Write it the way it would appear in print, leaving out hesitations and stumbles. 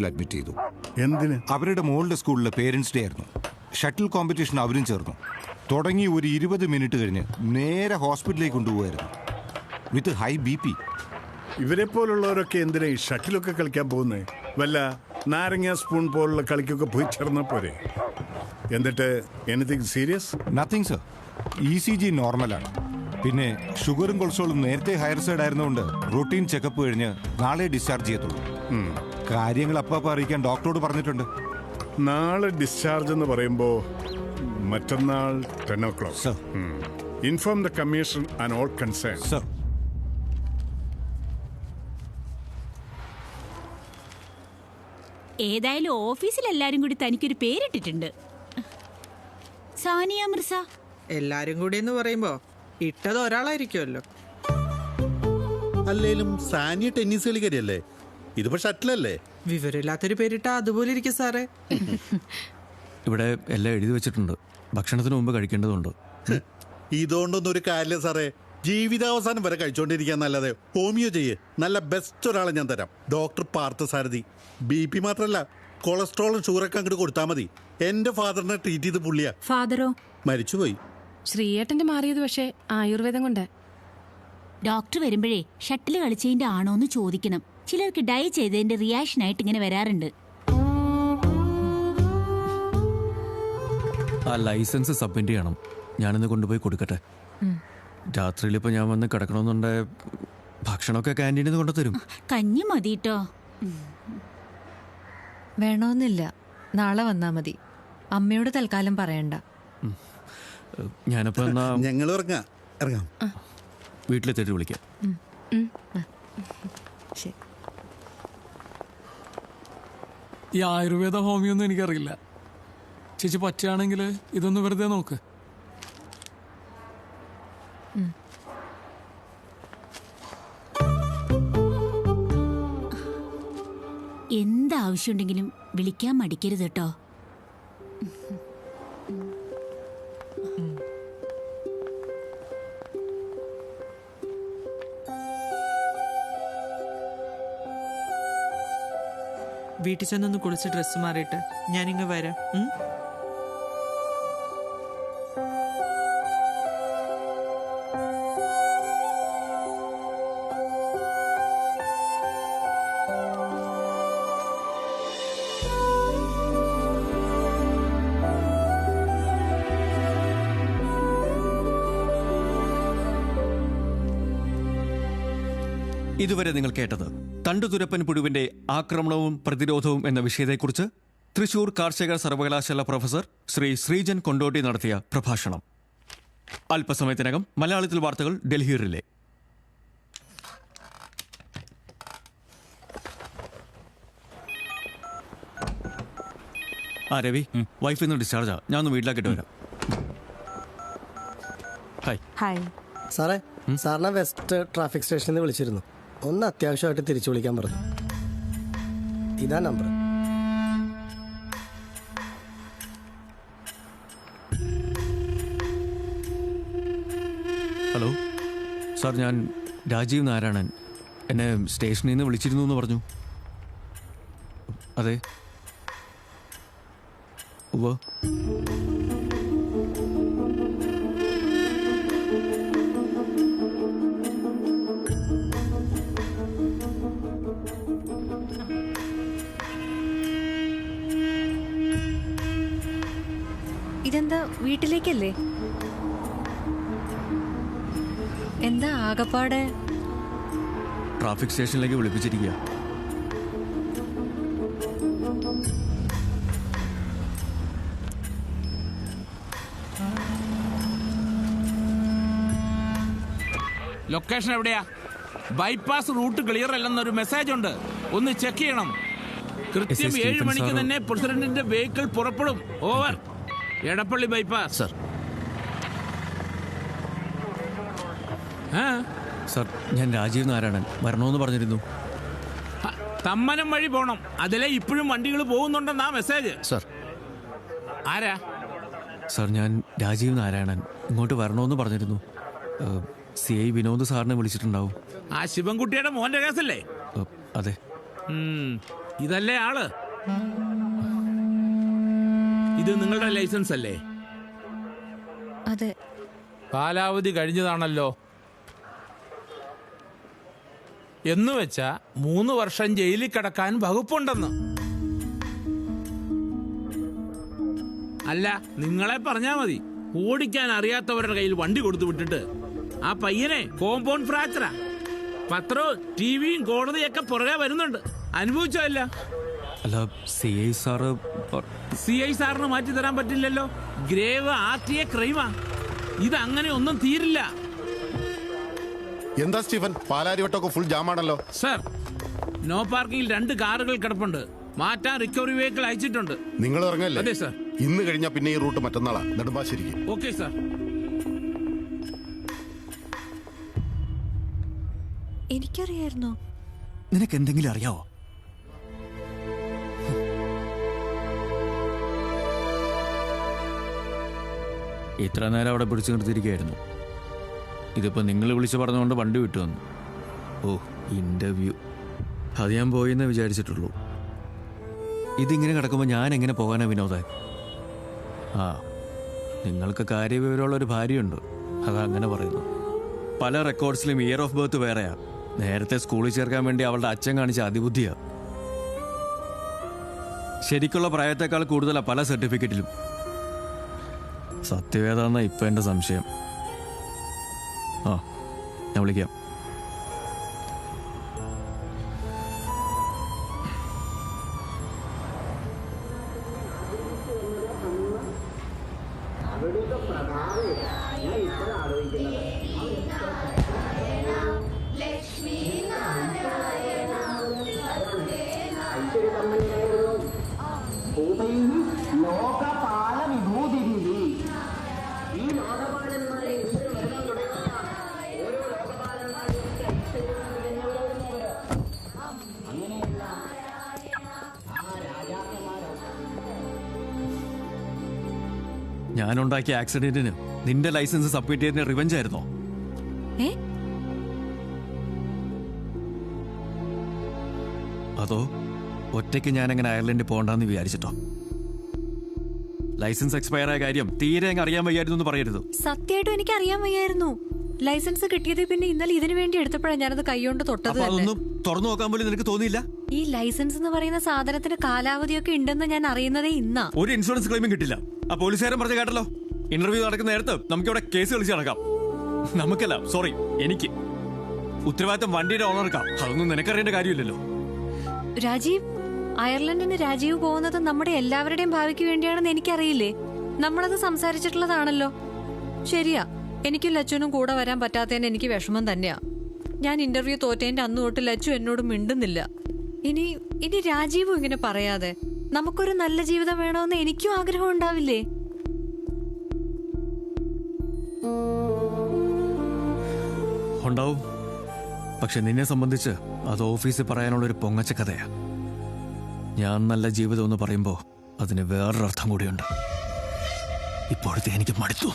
Admit ചെയ്തു. എന്തിന്? അവരുടെ മോളുടെ സ്കൂളിലെ പേരൻസ് ഡേ ആയിരുന്നു. ഷട്ടിൽ കോമ്പറ്റീഷൻ അവരും ചേർന്നു. തുടങ്ങി ഒരു 20 മിനിറ്റ് കഴിഞ്ഞ് നേരെ ഹോസ്പിറ്റലിലേക്ക് കൊണ്ടുപോകായിരുന്നു വിത്ത് ഹൈ BP. ഇവരെ പോലുള്ളവരൊക്കെ എന്തിനാ ഈ ഷട്ടിലൊക്കെ കളിക്കാൻ പോകുന്നേ? വല്ല നാരങ്ങ സ്പൂൺ പോലുള്ള കളിക്കൊക്കെ പോയി ചേർന്ന പോരെ. എന്നിട്ട് anything serious? Nothing sir. ECG നോർമലാണ്. പിന്നെ ഷുഗറും കൊളസ്ട്രോളും നേരത്തെ ഹയർ സൈഡ് ആയിരുന്നുകൊണ്ട് റൂട്ടീൻ ചെക്കപ്പ് കഴിഞ്ഞ് നാളെ ഡിസ്ചാർജ് ചെയ്യത്തുള്ളൂ. കാര്യങ്ങൾ അപ്പം അറിയിക്കാൻ ഡോക്ടറോട് പറഞ്ഞിട്ടുണ്ട്. നാളെ ഡിസ്ചാർജ് എന്ന് പറയുമ്പോൾ മറ്റന്നാൾ 10 o'clock. Sir. Inform the commission and all concern. Sir. ഏതായാലും ഓഫീസിൽ എല്ലാരും കൂടി തനിക്കൊരു പേരിട്ടിട്ടുണ്ട്, സാനിയ മിർസ. എല്ലാരും കൂടി എന്ന് പറയുമ്പോ ഇട്ടത് ഒരാളായിരിക്കുമല്ലോ. അല്ലേലും സാനിയ ടെന്നീസ് കളിക്കാരിയല്ലേ, ഇതിപ്പോ ഷട്ടിലല്ലേ? വിവരമില്ലാത്തൊരു പേരിട്ടാ അതുപോലെ ഇരിക്കും സാറേ. ഇവിടെ എല്ലാം എഴുതി വെച്ചിട്ടുണ്ട്. ഭക്ഷണത്തിന് മുമ്പ് കഴിക്കേണ്ടതുണ്ട്. ഇതുകൊണ്ടൊന്നും ഒരു കാര്യമില്ല സാറേ. ജീവിതാവസാനം വരെ കഴിച്ചോണ്ടിരിക്കാൻ നല്ലതേ ഹോമിയോ ചെയ്യേ. നല്ല ബെസ്റ്റ് ഒരാളെ ഞാൻ തരാം, ഡോക്ടർ പാർത്ഥസാരഥി. BP മാത്രല്ല, കൊളസ്ട്രോളും ഷുഗറൊക്കെ അങ്ങോട്ട് കൊടുത്താൽ മതി. എന്റെ ഫാദറിനെ ട്രീറ്റ് ചെയ്ത് പുള്ളിയാ. ഫാദറോ? മരിച്ചുപോയി. ശ്രീയേട്ടന്റെ മാറിയത് പക്ഷേ ആയുർവേദം കൊണ്ട്. ഡോക്ടർ വരുമ്പോഴേ ഷട്ടിൽ കളിച്ചതിന്റെ ആണോന്ന് ചോദിക്കണം. ചിലർക്ക് ഡൈ ചെയ്തതിന്റെ റിയാക്ഷൻ ആയിട്ട് ഇങ്ങനെ വരാറുണ്ട്. ആ ലൈസൻസ് സബ്മിറ്റ് ചെയ്യണം. ഞാനിന്ന് കൊണ്ടുപോയി കൊടുക്കട്ടെ. രാത്രിയിൽ ഇപ്പൊ ഞാൻ വന്ന് കിടക്കണമെന്നുണ്ടെ ഭക്ഷണമൊക്കെ ക്യാൻറ്റീനിൽ നിന്ന് കൊണ്ടുതരും. കഞ്ഞി മതിട്ടോ. വേണമെന്നില്ല, നാളെ വന്നാ മതി. അമ്മയോട് തൽക്കാലം പറയണ്ട. ഞാനിപ്പോ എന്നാ ഞങ്ങൾ ഇറങ്ങാം. വീട്ടിലെത്തിയിട്ട് വിളിക്കാം. ശരി. ഈ ആയുർവേദ ഹോമിയൊന്നും എനിക്കറിയില്ല. ചേച്ചി പറ്റുകയാണെങ്കിൽ ഇതൊന്ന് വെറുതെ നോക്ക്. എന്താവശ്യമുണ്ടെങ്കിലും വിളിക്കാൻ മടിക്കരുത് കേട്ടോ. വീട്ടിൽ ചെന്നൊന്ന് കുളിച്ച് ഡ്രസ്സ് മാറിയിട്ട് ഞാനിങ്ങ് വരാം. ഇതുവരെ നിങ്ങൾ കേട്ടത് തണ്ടുതുരപ്പൻ പുഴുവിന്റെ ആക്രമണവും പ്രതിരോധവും എന്ന വിഷയത്തെക്കുറിച്ച് തൃശൂർ കാർഷിക സർവകലാശാല പ്രൊഫസർ ശ്രീ ശ്രീജൻ കൊണ്ടോട്ടി നടത്തിയ പ്രഭാഷണം. അല്പസമയത്തിനകം മലയാളത്തിൽ വാർത്തകൾ ഡൽഹി റിലേ. രവി, വൈഫിൽ നിന്ന് ഡിസ്ചാർജാ. ഞാൻ ഒന്ന് വീട്ടിലാക്കിട്ട് വരാം. ഹായ് സാറേ, സാറിനെ വെസ്റ്റ് ട്രാഫിക് സ്റ്റേഷനിൽ നിന്ന് വിളിച്ചിരുന്നു. ഒന്ന് അത്യാവശ്യമായിട്ട് തിരിച്ചു വിളിക്കാൻ പറഞ്ഞു. ഇതാ നമ്പർ. ഹലോ സാർ, ഞാൻ രാജീവ് നാരായണൻ. എന്നെ സ്റ്റേഷനിൽ നിന്ന് വിളിച്ചിരുന്നു എന്ന് പറഞ്ഞു. അതെ. ഉവ്വ്. ഇതെന്താ, വീട്ടിലേക്കല്ലേ? എന്താ ആകപ്പാടെ? ട്രാഫിക് സ്റ്റേഷനിലേക്ക് വിളിപ്പിച്ചിരിക്കുക. ലൊക്കേഷൻ എവിടെയാ? ബൈപ്പാസ് റൂട്ട് ക്ലിയർ അല്ലെന്നൊരു മെസ്സേജ് ഉണ്ട്, ഒന്ന് ചെക്ക് ചെയ്യണം. കൃത്യം 7 മണിക്ക് തന്നെ പ്രസിഡന്റിന്റെ വെഹിക്കിൾ പുറപ്പെടും. Over. Edappally bypass. Sir. Sir, ഞാൻ രാജീവ് നാരായണൻ. വരണമെന്ന് പറഞ്ഞിരുന്നു. തമ്മനം വഴി പോണം. അതിലെ ഇപ്പോഴും വണ്ടികൾ പോകുന്നുണ്ടെന്നാ മെസ്സേജ്. സർ. ആരാ? സർ, ഞാൻ രാജീവ് നാരായണൻ. ഇങ്ങോട്ട് വരണമെന്ന് പറഞ്ഞിരുന്നു. CI വിനോദ് സാറിനെ വിളിച്ചിട്ടുണ്ടാവും. ആ ശിവൻകുട്ടിയുടെ മോന്റെ കേസല്ലേ? അതെ. ഇതല്ലേ ആള്? ഇത് നിങ്ങളുടെ ലൈസൻസ് അല്ലേ? അതെ. കാലാവധി കഴിഞ്ഞതാണല്ലോ. എന്ന് വെച്ചാ 3 വർഷം ജയിലിൽ കിടക്കാൻ വകുപ്പുണ്ടെന്ന്. അല്ല, നിങ്ങളെ പറഞ്ഞാ മതി. ഓടിക്കാൻ അറിയാത്തവരുടെ കയ്യിൽ വണ്ടി കൊടുത്തു വിട്ടിട്ട് ആ പയ്യനെ കോമ്പൗണ്ട് ഫ്രാക്ചറാ. പത്രവും ടിവിയും കോടതിയൊക്കെ പുറകെ വരുന്നുണ്ട്. അനുഭവിച്ചല്ല. അല്ല, CI സാറിന് മാറ്റി തരാൻ പറ്റില്ലല്ലോ. Grave RTA ക്രൈമാ. ഇത് അങ്ങനെ ഒന്നും തീരില്ല. എന്താ സ്റ്റീഫൻ, പാലാരിവട്ടമൊക്കെ ഫുൾ ജാമാണല്ലോ. സർ, നോ പാർക്കിംഗിൽ 2 കാറുകൾ കിടപ്പുണ്ട്. മാറ്റാൻ റിക്കവറി വെഹിക്കിൾ അയച്ചിട്ടുണ്ട്. നിങ്ങൾ ഇറങ്ങല്ലേ? അതെ സർ. ഇന്ന് കഴിഞ്ഞാൽ പിന്നെ ഈ റൂട്ട് മറ്റന്നാളാ, നെടുമ്പാശ്ശേരിക്ക്. Okay sir. എനിക്കറിയായിരുന്നോ? നിനക്ക് എന്തെങ്കിലും അറിയാവോ? ഇത്ര നേരം അവിടെ പിടിച്ചു നിർത്തിയിരിക്കുകയായിരുന്നു. ഇതിപ്പോ നിങ്ങൾ വിളിച്ചു പറഞ്ഞുകൊണ്ട് വണ്ടി വിട്ടു വന്നു. ഓ, ഇന്റർവ്യൂ. അത് ഞാൻ പോയെന്നേ വിചാരിച്ചിട്ടുള്ളൂ. ഇതിങ്ങനെ കിടക്കുമ്പോൾ ഞാൻ എങ്ങനെ പോകാനാ വിനോദേ? ആ, നിങ്ങൾക്ക് കാര്യവിവരമുള്ളൊരു ഭാര്യയുണ്ട്, അതങ്ങനെ പറയുന്നു. പല റെക്കോർഡ്സിലും ഇയർ ഓഫ് ബർത്ത് വേറെയാ. നേരത്തെ സ്കൂളിൽ ചേർക്കാൻ വേണ്ടി അവളുടെ അച്ഛൻ കാണിച്ച അതിബുദ്ധിയാ. ശരിക്കുള്ള പ്രായത്തെക്കാൾ കൂടുതലാ പല സർട്ടിഫിക്കറ്റിലും. സത്യമേതാന്ന ഇപ്പൊ എന്റെ സംശയം. ആ, ഞാൻ വിളിക്കാം. ഞാനുണ്ടാക്കിയ ആക്സിഡന്റിന് നിന്റെ ലൈസൻസ് സബ്മിറ്റ് ചെയ്തതിന് റിവെഞ്ച് ആയിരുന്നോ? അതോ ഒറ്റയ്ക്ക് ഞാൻ അങ്ങനെ അയർലൻഡിൽ പോകണ്ടെന്ന് വിചാരിച്ചിട്ടോ? ലൈസൻസ് എക്സ്പയർ ആയ കാര്യം തീരെ അങ്ങ് അറിയാൻ വയ്യായിരുന്നു എന്ന് പറയരുത്. സത്യമായിട്ടും എനിക്ക് അറിയാൻ വയ്യായിരുന്നു. ലൈസൻസ് കിട്ടിയത് പിന്നെ ഇന്നലെ ഇതിനു വേണ്ടി എടുത്തപ്പോഴാണ് ഞാനത് കൈകൊണ്ട് തൊട്ടത്. അതൊന്നും തുറന്നു നോക്കാൻ പോലും നിനക്ക് തോന്നിയില്ല? ഈ ലൈസൻസ് എന്ന് പറയുന്ന സാധനത്തിന് കാലാവധിയൊക്കെ ഉണ്ടെന്ന് ഞാൻ അറിയുന്നതേ ഇന്നാ. ഒരു ഇൻഷുറൻസ് ക്ലെയിമും കിട്ടില്ല. ആ പോലീസുകാരൻ പറഞ്ഞ കേട്ടല്ലോ, ഇന്റർവ്യൂ നടക്കുന്ന നേരത്ത് നമുക്കിവിടെ കേസ് കളിച്ച് നടക്കാം. നമുക്കല്ല, സോറി, എനിക്ക്. ഉത്തരവാദിത്തം വണ്ടിയുടെ ഓണർക്കാ. അതൊന്നും നിനക്കറിയേണ്ട കാര്യമില്ലല്ലോ. രാജീവ്, അയർലൻഡിന് രാജീവ് പോകുന്നത് നമ്മുടെ എല്ലാവരുടെയും ഭാവിക്ക് വേണ്ടിയാണെന്ന് എനിക്കറിയില്ലേ? നമ്മളത് സംസാരിച്ചിട്ടുള്ളതാണല്ലോ. ശരിയാ, എനിക്കും ലച്ചുവിനും കൂടെ വരാൻ പറ്റാത്തതിന് എനിക്ക് വിഷമം തന്നെയാ. ഞാൻ ഇന്റർവ്യൂ തോറ്റേന്റെ അന്ന് തൊട്ട് ലച്ചു എന്നോട് മിണ്ടുന്നില്ല. ഇനി രാജീവും ഇങ്ങനെ പറയാതെ നമുക്കൊരു നല്ല ജീവിതം വേണമെന്ന് എനിക്കും ആഗ്രഹം ഉണ്ടാവില്ലേ? ഉണ്ടാവും. പക്ഷെ നിന്നെ സംബന്ധിച്ച് അത് ഓഫീസിൽ പറയാനുള്ളൊരു പൊങ്ങച്ച കഥയാ. ഞാൻ നല്ല ജീവിതം എന്ന് പറയുമ്പോൾ അതിന് വേറൊരർത്ഥം കൂടിയുണ്ട്. ഇപ്പോഴത്തെ എനിക്ക് മടുത്തു.